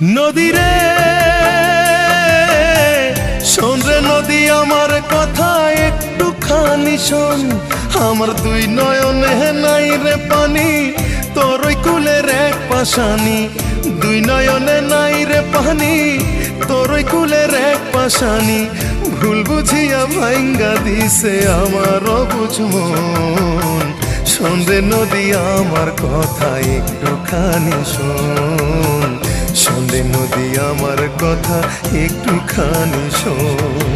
নদী রে শোন রে নদী আমার কথা একটুখানি শোন। আমার দুই নয়নে নাই রে পানি, তোর ওই কুলের এক পাশানি। দুই নয়নে নাই রে পানি, তোর ওই কুলের এক পাশানি। ভুল বুঝিয়া ভাঙ্গা দিছে আমার অবুঝ মন। শোন রে নদী আমার কথা একটুখানি শোন। শোন রে নদী আমার কথা একটুখানি শোন।